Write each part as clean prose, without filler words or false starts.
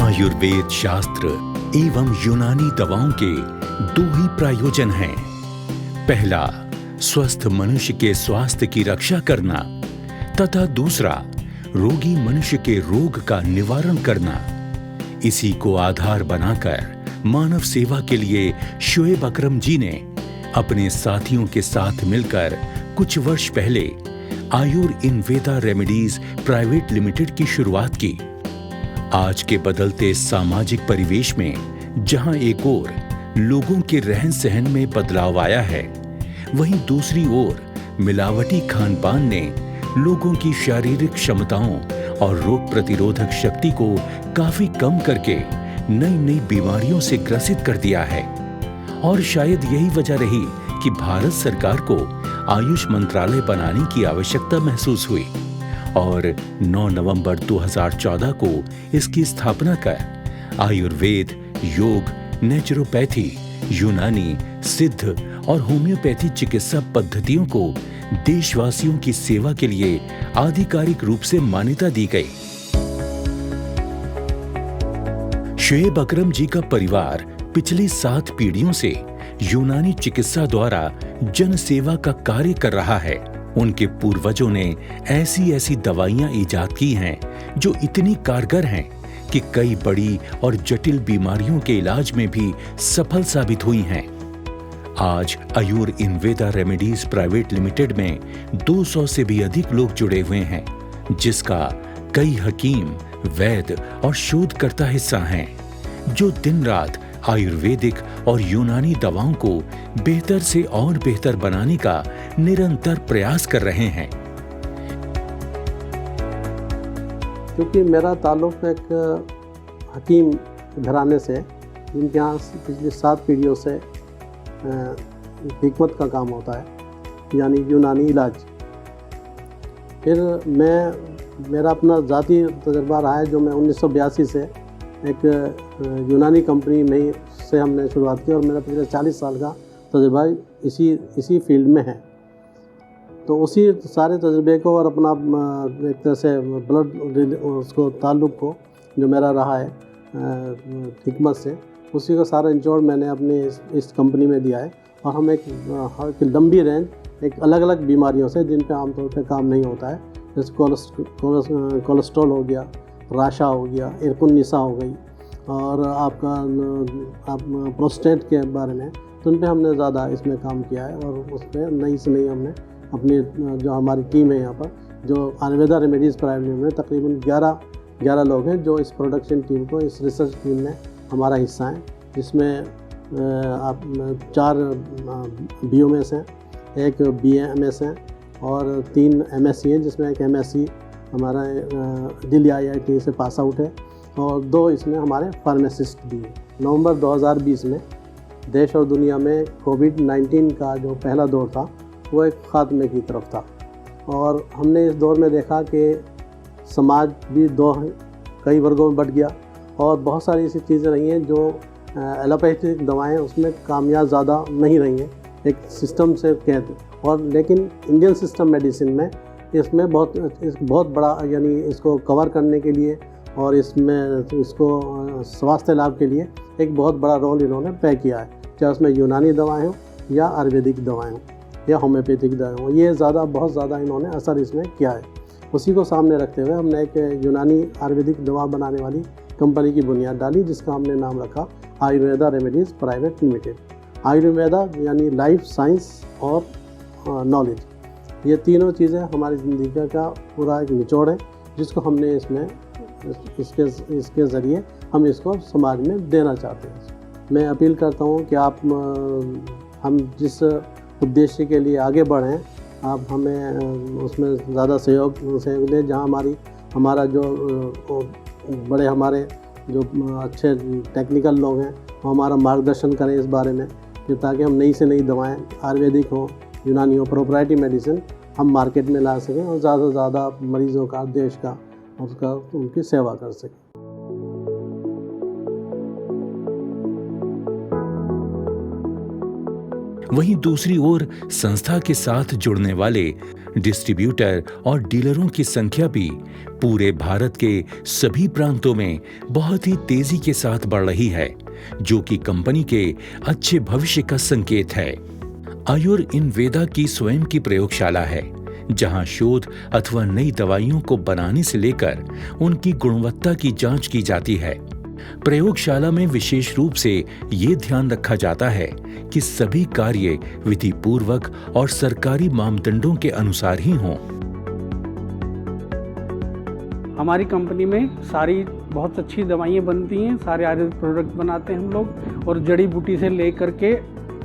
आयुर्वेद शास्त्र एवं यूनानी दवाओं के दो ही प्रयोजन हैं। पहला, स्वस्थ मनुष्य के स्वास्थ्य की रक्षा करना तथा दूसरा, रोगी मनुष्य के रोग का निवारण करना। इसी को आधार बनाकर मानव सेवा के लिए शोएब अकरम जी ने अपने साथियों के साथ मिलकर कुछ वर्ष पहले आयुर्वेदा रेमेडीज प्राइवेट लिमिटेड की शुरुआत की। आज के बदलते सामाजिक परिवेश में जहां एक ओर लोगों के रहन सहन में बदलाव आया है, वहीं दूसरी ओर मिलावटी खान पान ने लोगों की शारीरिक क्षमताओं और रोग प्रतिरोधक शक्ति को काफी कम करके नई नई बीमारियों से ग्रसित कर दिया है। और शायद यही वजह रही कि भारत सरकार को आयुष मंत्रालय बनाने की आवश्यकता महसूस हुई और 9 नवंबर 2014 को इसकी स्थापना कर आयुर्वेद, योग, नेचुरोपैथी, यूनानी, सिद्ध और होम्योपैथी चिकित्सा पद्धतियों को देशवासियों की सेवा के लिए आधिकारिक रूप से मान्यता दी गई। शोएब अकरम जी का परिवार पिछली 7 पीढ़ियों से यूनानी चिकित्सा द्वारा जन सेवा का कार्य कर रहा है। उनके पूर्वजों ने ऐसी ऐसी दवाइयां इजाद की हैं जो इतनी कारगर हैं कि कई बड़ी और जटिल बीमारियों के इलाज में भी सफल साबित हुई हैं। आज आयुर्वेदा रेमेडीज प्राइवेट लिमिटेड में 200 से भी अधिक लोग जुड़े हुए हैं, जिसका कई हकीम, वैद्य और शोधकर्ता हिस्सा हैं, जो दिन रात आयुर्वेदिक और यूनानी दवाओं को बेहतर से और बेहतर बनाने का निरंतर प्रयास कर रहे हैं। क्योंकि मेरा ताल्लुक एक हकीम घराने से, जिनके यहाँ पिछली 7 पीढ़ियों से हिकमत का काम होता है, यानी यूनानी इलाज। फिर मेरा अपना ज़ाती तजुर्बा रहा है, जो मैं 1982 से एक यूनानी कंपनी में से हमने शुरुआत की और मेरा पिछले 40 साल का तजुर्बा इसी फील्ड में है। तो उसी सारे तजुर्बे को और अपना एक तरह से ब्लड उसको ताल्लुक़ को जो मेरा रहा है हिकमत से, उसी का सारा इंचोड़ मैंने अपने इस कंपनी में दिया है। और हम एक लंबी रेंज एक अलग अलग बीमारियों से, जिन पे आमतौर पे काम नहीं होता है, जैसे कोलेस्ट्रॉल हो गया, राशा हो गया, इरकुन निसा हो गई, और आप प्रोस्टेट के बारे में, तो उन पे हमने ज़्यादा इसमें काम किया है। और उस पर नई से नई हमने अपनी जो हमारी टीम है यहाँ पर, जो आयुर्वेदा रेमेडीज़ प्राइवेट लिमिटेड में तकरीबन 11 लोग हैं जो इस प्रोडक्शन टीम को, इस रिसर्च टीम में हमारा हिस्सा है, जिसमें 4 BOMS हैं, 1 BAMS हैं और 3 MSc हैं, जिसमें एक MSc हमारा दिल्ली IIT से पास आउट है और 2 इसमें हमारे फार्मासिस्ट भी हैं। नवंबर 2020 में देश और दुनिया में कोविड-19 का जो पहला दौर था, वो एक खात्मे की तरफ था। और हमने इस दौर में देखा कि समाज भी कई वर्गों में बँट गया और बहुत सारी ऐसी चीज़ें रही हैं जो एलोपैथिक दवाएं उसमें कामयाब ज़्यादा नहीं रही हैं, एक सिस्टम से कहते। और लेकिन इंडियन सिस्टम मेडिसिन में इसमें बहुत बड़ा, यानी इसको कवर करने के लिए और इसको स्वास्थ्य लाभ के लिए एक बहुत बड़ा रोल इन्होंने प्ले किया है, चाहे उसमें यूनानी दवाएं हों या आयुर्वेदिक दवाएं हों या होम्योपैथिक दवाएं हों। ये बहुत ज़्यादा इन्होंने असर इसमें किया है। उसी को सामने रखते हुए हमने एक यूनानी आयुर्वेदिक दवा बनाने वाली कंपनी की बुनियाद डाली, जिसका हमने नाम रखा Ayurveda remedies private limited. Ayurveda यानी लाइफ साइंस और नॉलेज, ये तीनों चीज़ें हमारी ज़िंदगी का पूरा एक निचोड़ है, जिसको हमने इसके ज़रिए हम इसको समाज में देना चाहते हैं। मैं अपील करता हूँ कि आप हम जिस उद्देश्य के लिए आगे बढ़ें, आप हमें उसमें ज़्यादा सहयोग दें, जहाँ हमारा जो बड़े हमारे जो अच्छे टेक्निकल लोग हैं वो हमारा मार्गदर्शन करें इस बारे में, कि ताकि हम नई से नई दवाएं, आयुर्वेदिक हो, यूनानी हो, प्रोप्राइटरी मेडिसिन हम मार्केट में ला सकें और ज़्यादा से ज़्यादा मरीज़ों का, देश का, उनकी सेवा कर सकें। वहीं दूसरी ओर संस्था के साथ जुड़ने वाले डिस्ट्रीब्यूटर और डीलरों की संख्या भी पूरे भारत के सभी प्रांतों में बहुत ही तेजी के साथ बढ़ रही है, जो कि कंपनी के अच्छे भविष्य का संकेत है। आयुर इनवेदा की स्वयं की प्रयोगशाला है, जहां शोध अथवा नई दवाइयों को बनाने से लेकर उनकी गुणवत्ता की जांच की जाती है। प्रयोगशाला में विशेष रूप से ये ध्यान रखा जाता है कि सभी कार्य विधि पूर्वक और सरकारी मापदंडों के अनुसार ही हों। हमारी कंपनी में सारी बहुत अच्छी दवाइयाँ बनती हैं, सारे आयुर्वेदिक प्रोडक्ट बनाते हैं हम लोग, और जड़ी बूटी से लेकर के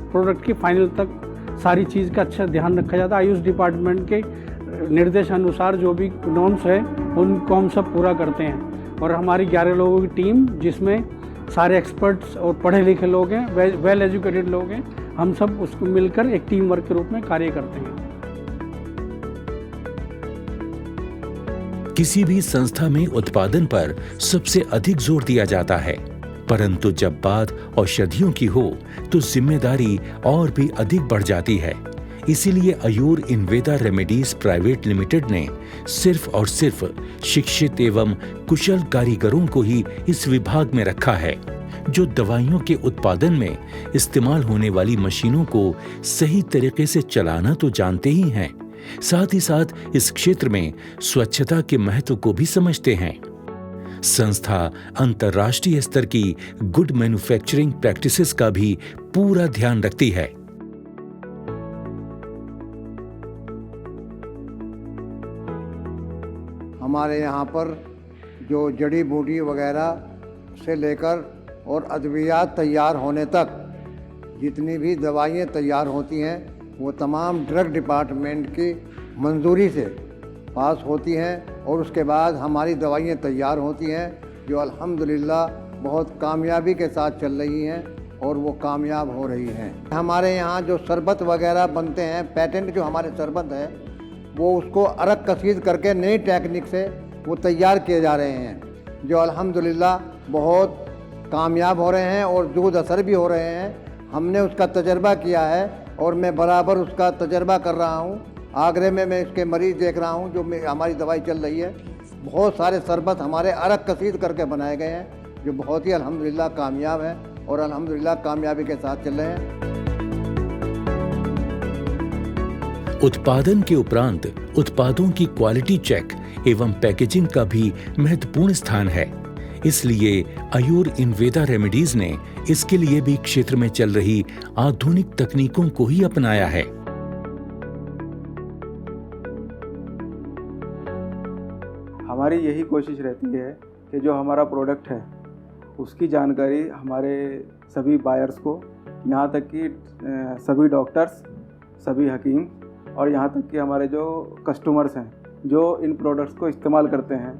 प्रोडक्ट के फाइनल तक सारी चीज़ का अच्छा ध्यान रखा जाता है। आयुष डिपार्टमेंट के निर्देश अनुसार जो भी नॉर्म्स है उनको हम सब पूरा करते हैं। और हमारी 11 लोगों की टीम, जिसमें सारे एक्सपर्ट्स और पढ़े लिखे लोग हैं, वेल एजुकेटेड लोग हैं, हम सब उसको मिलकर एक टीम वर्क के रूप में कार्य करते हैं। किसी भी संस्था में उत्पादन पर सबसे अधिक जोर दिया जाता है, परंतु जब बात औषधियों की हो तो जिम्मेदारी और भी अधिक बढ़ जाती है। इसीलिए आयुर इनवेदा रेमेडीज प्राइवेट लिमिटेड ने सिर्फ और सिर्फ शिक्षित एवं कुशल कारीगरों को ही इस विभाग में रखा है, जो दवाइयों के उत्पादन में इस्तेमाल होने वाली मशीनों को सही तरीके से चलाना तो जानते ही हैं, साथ ही साथ इस क्षेत्र में स्वच्छता के महत्व को भी समझते हैं। संस्था अंतर्राष्ट्रीय स्तर की गुड मैन्युफैक्चरिंग प्रैक्टिसेस का भी पूरा ध्यान रखती है। हमारे यहाँ पर जो जड़ी बूटी वगैरह से लेकर और अद्वियात तैयार होने तक जितनी भी दवाइयाँ तैयार होती हैं वो तमाम ड्रग डिपार्टमेंट की मंजूरी से पास होती हैं, और उसके बाद हमारी दवाइयाँ तैयार होती हैं, जो अल्हम्दुलिल्लाह बहुत कामयाबी के साथ चल रही हैं और वो कामयाब हो रही हैं। हमारे यहाँ जो शरबत वगैरह बनते हैं, पेटेंट जो हमारे शरबत है वो उसको अरक कसीद करके नई टेक्निक से वो तैयार किए जा रहे हैं, जो अल्हम्दुलिल्लाह बहुत कामयाब हो रहे हैं और दूध असर भी हो रहे हैं। हमने उसका तजर्बा किया है और मैं बराबर उसका तजर्बा कर रहा हूँ। आगरे में मैं इसके मरीज़ देख रहा हूँ, जो हमारी दवाई चल रही है। बहुत सारे शरबत हमारे अरक कसीद करके बनाए गए हैं, जो बहुत ही अल्हम्दुलिल्लाह कामयाब है और अल्हम्दुलिल्लाह कामयाबी के साथ चल रहे हैं। उत्पादन के उपरांत उत्पादों की क्वालिटी चेक एवं पैकेजिंग का भी महत्वपूर्ण स्थान है। इसलिए आयुर इनवेदा रेमेडीज ने इसके लिए भी क्षेत्र में चल रही आधुनिक तकनीकों को ही अपनाया है। हमारी यही कोशिश रहती है कि जो हमारा प्रोडक्ट है उसकी जानकारी हमारे सभी बायर्स को, यहाँ तक कि सभी डॉक्टर्स, सभी हकीम और यहाँ तक कि हमारे जो कस्टमर्स हैं जो इन प्रोडक्ट्स को इस्तेमाल करते हैं,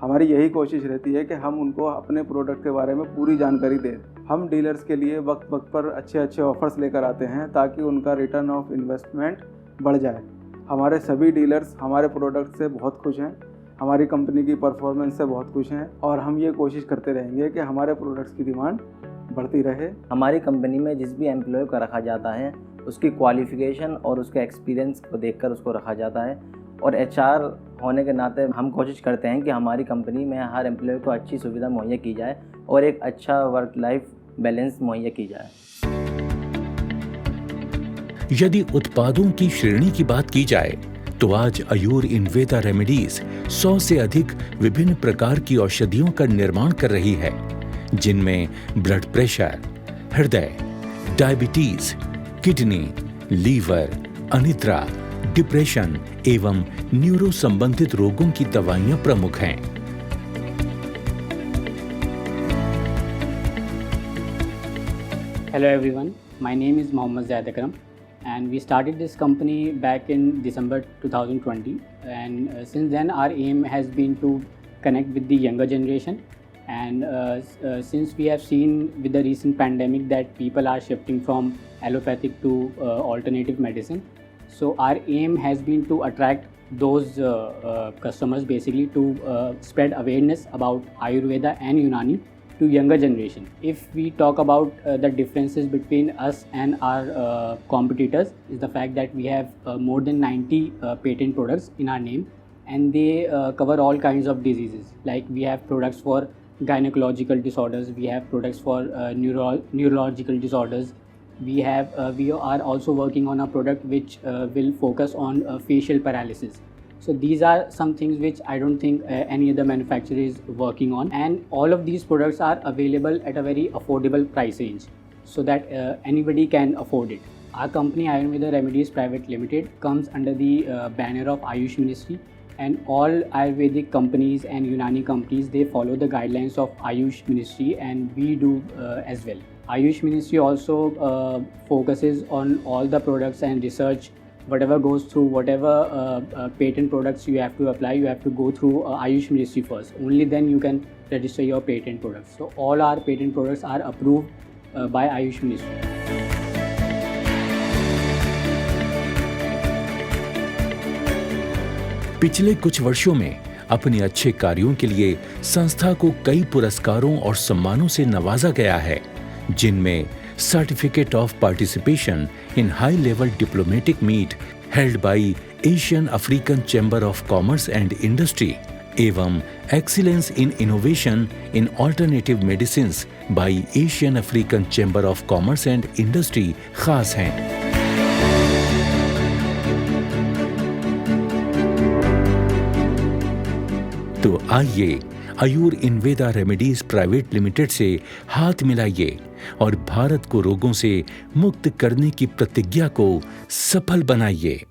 हमारी यही कोशिश रहती है कि हम उनको अपने प्रोडक्ट के बारे में पूरी जानकारी दें। हम डीलर्स के लिए वक्त वक्त पर अच्छे अच्छे ऑफ़र्स लेकर आते हैं ताकि उनका रिटर्न ऑफ इन्वेस्टमेंट बढ़ जाए। हमारे सभी डीलर्स हमारे प्रोडक्ट से बहुत खुश हैं, हमारी कंपनी की परफॉर्मेंस से बहुत खुश हैं, और हम ये कोशिश करते रहेंगे कि हमारे प्रोडक्ट्स की डिमांड बढ़ती रहे। हमारी कंपनी में जिस भी एम्प्लॉय का रखा जाता है उसकी क्वालिफ़िकेशन और उसके एक्सपीरियंस को देखकर उसको रखा जाता है, और एचआर होने के नाते हम कोशिश करते हैं कि हमारी कंपनी में हर एम्प्लॉय को अच्छी सुविधा मुहैया की जाए और एक अच्छा वर्क लाइफ बैलेंस मुहैया की जाए। यदि उत्पादों की श्रेणी की बात की जाए तो आज आयुर इनवेदा रेमेडीज 100 से अधिक विभिन्न प्रकार की औषधियों का निर्माण कर रही है, जिनमें ब्लड प्रेशर, हृदय, डायबिटीज, किडनी, लीवर, अनिद्रा, डिप्रेशन एवं न्यूरो संबंधित रोगों की दवाइयां प्रमुख हैं। Hello everyone, my name is Mohammad Zaid Akram and we started this company back in December 2020 and since then our aim has been to connect with the younger generation and since we have seen with the recent pandemic that people are shifting from allopathic to alternative medicine, so our aim has been to attract those customers basically to spread awareness about Ayurveda and Unani to younger generation. If we talk about the differences between us and our competitors is the fact that we have more than 90 patent products in our name and they cover all kinds of diseases. Like we have products for gynecological disorders, we have products for neurological disorders. We are also working on a product which will focus on facial paralysis. So these are some things which I don't think any other manufacturer is working on, and all of these products are available at a very affordable price range so that anybody can afford it. Our company Ayurveda Remedies Private Limited comes under the banner of Ayush Ministry, and all Ayurvedic companies and Unani companies, they follow the guidelines of Ayush Ministry and we do as well. Ayush Ministry also focuses on all the products and research. Whatever goes through, whatever patent products you have to apply, you have to go through Ayush Ministry first. Only then you can register your patent products. So all our patent products are approved by Ayush Ministry. पिछले कुछ वर्षों में अपने अच्छे कार्यों के लिए संस्था को कई पुरस्कारों और सम्मानों से नवाजा गया है, जिनमें certificate of participation in high level diplomatic meet held by Asian African chamber of commerce and industry एवं excellence in innovation in alternative medicines by Asian African chamber of commerce and industry खास हैं। तो आइए Ayur Inveda remedies private limited से हाथ मिलाइए और भारत को रोगों से मुक्त करने की प्रतिज्ञा को सफल बनाइए।